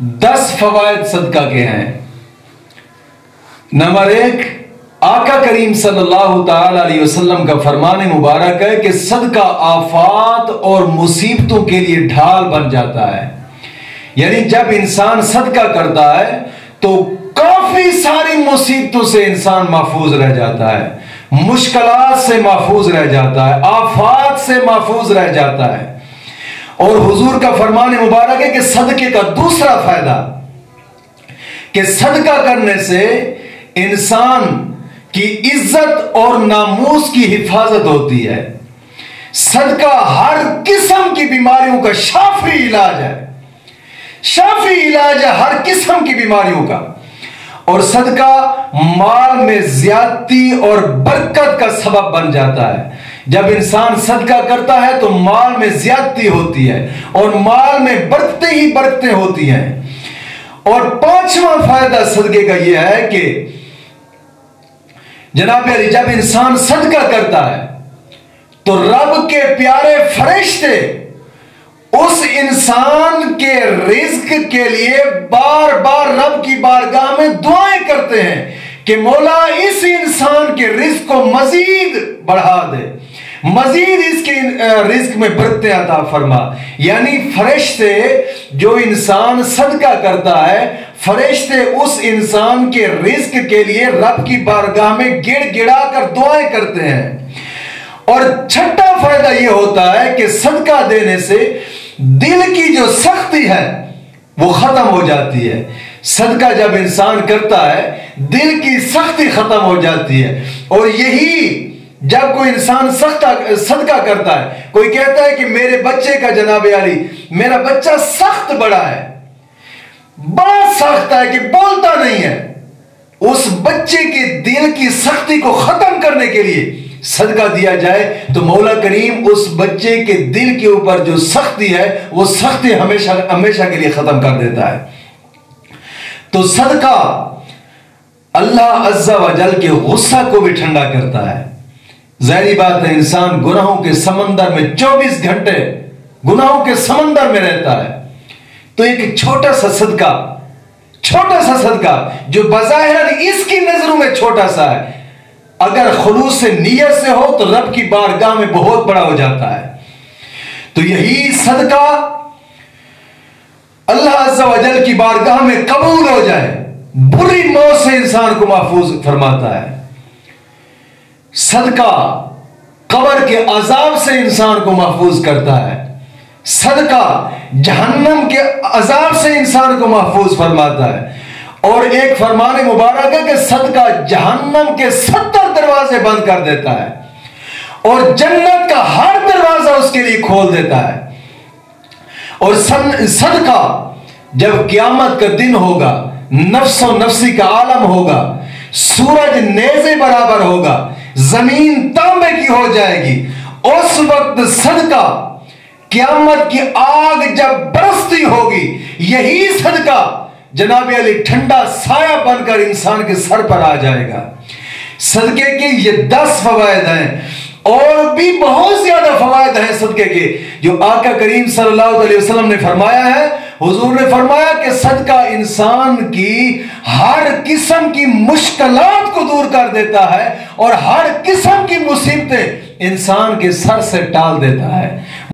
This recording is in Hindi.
10 फवायद सदका के हैं। नंबर 1, आका करीम सल्लल्लाहु ताला अलैहि वसल्लम का फरमान मुबारक है कि सदका आफात और मुसीबतों के लिए ढाल बन जाता है। यानी जब इंसान सदका करता है तो काफी सारी मुसीबतों से इंसान महफूज रह जाता है, मुश्किलात से महफूज रह जाता है, आफात से महफूज रह जाता है। और हुजूर का फरमान मुबारक है कि सदके का दूसरा फायदा कि सदका करने से इंसान की इज्जत और नामूस की हिफाजत होती है। सदका हर किस्म की बीमारियों का शाफी इलाज है, शाफी इलाज है हर किस्म की बीमारियों का। और सदका माल में ज्यादती और बरकत का सबब बन जाता है। जब इंसान सदका करता है तो माल में ज्यादती होती है और माल में बरकतें ही बरकतें होती हैं। और 5वां फायदा सदके का यह है कि जनाब अली, जब इंसान सदका करता है तो रब के प्यारे फरिश्ते उस इंसान के रिज्क के लिए बार बार रब की बारगाह में दुआएं करते हैं कि मौला इस इंसान के रिज्क को मजीद बढ़ा दे, मजीद इसके रिज्क में बरकतें अता फरमा। यानी फरिश्ते, जो इंसान सदका करता है, फरिश्ते उस इंसान के रिज्क के लिए रब की बारगाह में गिड़गिड़ा कर दुआएं करते हैं। और 6ठा फायदा यह होता है कि सदका देने से दिल की जो सख्ती है वो खत्म हो जाती है। सदका जब इंसान करता है दिल की सख्ती खत्म हो जाती है। और यही जब कोई इंसान सदका करता है, कोई कहता है कि मेरे बच्चे का जनाब अली, मेरा बच्चा सख्त बड़ा है, बड़ा सख्त है कि बोलता नहीं है, उस बच्चे के दिल की सख्ती को खत्म करने के लिए सदका दिया जाए तो मौला करीम उस बच्चे के दिल के ऊपर जो सख्ती है वो सख्ती हमेशा हमेशा के लिए खत्म कर देता है। तो सदका अल्लाह अज़्ज़ा व जल के गुस्सा को भी ठंडा करता है। ज़ाहिरी बात है, इंसान गुनाहों के समंदर में 24 घंटे गुनाहों के समंदर में रहता है, तो एक छोटा सा सदका जो बज़ाहिर इसकी नजरों में छोटा सा है, अगर खुलूस से नियत से हो तो रब की बारगाह में बहुत बड़ा हो जाता है। तो यही सदका अल्लाह अज़्ज़ा व जल की बारगाह में कबूल हो जाए, बुरी मौत से इंसान को महफूज फरमाता है। सदका कब्र के अजाब से इंसान को महफूज करता है। सदका जहन्नम के अजाब से इंसान को महफूज फरमाता है। और एक फरमान मुबारक है कि सदका जहन्नम के 70 दरवाजे बंद कर देता है और जन्नत का हर दरवाजा उसके लिए खोल देता है। और सदका जब क़यामत का दिन होगा, नफ्सो नफ्सी का आलम होगा, सूरज नेज़े बराबर होगा, जमीन तांबे की हो जाएगी, उस वक्त सदका क़यामत की आग जब बरसती होगी, यही सदका जनाब अली ठंडा साया बनकर इंसान के सर पर आ जाएगा। सदके के ये 10 फवायद हैं और भी बहुत ज्यादा फवायद हैं सदके के, जो आका करीम सल्लल्लाहु अलैहि वसल्लम ने फरमाया है। हुजूर ने फरमाया कि सदका इंसान की हर किस्म की मुश्किलात को दूर कर देता है और हर किस्म की मुसीबतें इंसान के सर से टाल देता है।